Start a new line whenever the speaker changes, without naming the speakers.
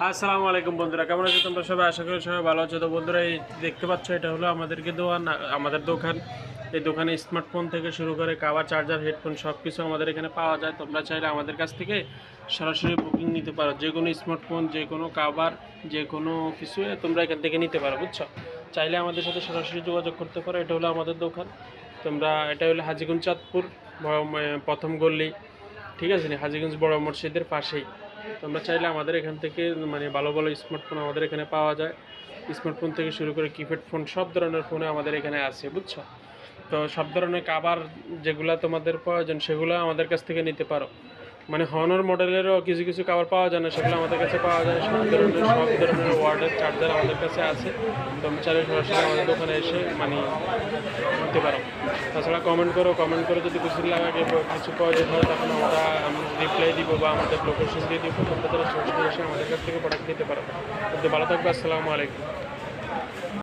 আসসালামু আলাইকুম বন্ধুরা, কেমন আছো তোমরা সবাই? আশা করি সবাই ভালো আছো। তো বন্ধুরা, এই দেখতে পাচ্ছ এটা হলো আমাদের দোকান। এই দোকানে স্মার্টফোন থেকে শুরু করে কাভার, চার্জার, হেডফোন সব কিছু আমাদের এখানে পাওয়া যায়। তোমরা চাইলে আমাদের কাছ থেকে সরাসরি বুকিং নিতে পারো। যে কোনো স্মার্টফোন, যে কোনো কাভার, যে কোনো কিছু তোমরা এখান থেকে নিতে পারো, বুঝছো? চাইলে আমাদের সাথে সরাসরি যোগাযোগ করতে পারো। এটা হলো আমাদের দোকান। এটা হলো হাজীগঞ্জ চাঁদপুর প্রথম গল্লি, ঠিক আছে? হাজীগঞ্জ বড় মসজিদের পাশেই। তোমরা চাইলে আমাদের এখান থেকে ভালো ভালো স্মার্টফোন আমাদের এখানে পাওয়া যায়। স্মার্টফোন থেকে শুরু করে কিপ্যাড ফোন, সব ধরনের ফোনে আমাদের এখানে আছে, বুঝছো? তো সব ধরনের কাভার যেগুলো তোমাদের প্রয়োজন সেগুলো আমাদের কাছ থেকে নিতে পারো। হনর মডেলেরও কিছু কিছু কাভার পাওয়া যায় না, সেগুলো আমাদের কাছে পাওয়া যায়। সব ধরনের ওয়ার্ডের চার্জার আমাদের কাছে আছে। তোমরা চাইলে সরাসরি আমাদের দোকানে এসে নিতে পারো। তাছাড়া কমেন্ট করে যদি কিছু লাগে, কিছু প্রয়োজন হয়, তখন আমরা রিপ্লাই দিব বা আমাদের লোকেশন দিয়ে দিব। তোমরা তারা সরাসরি এসে আমাদের কাছ থেকে প্রোডাক্ট নিতে পারো। কিন্তু ভালো থাকবে। আসসালামু আলাইকুম।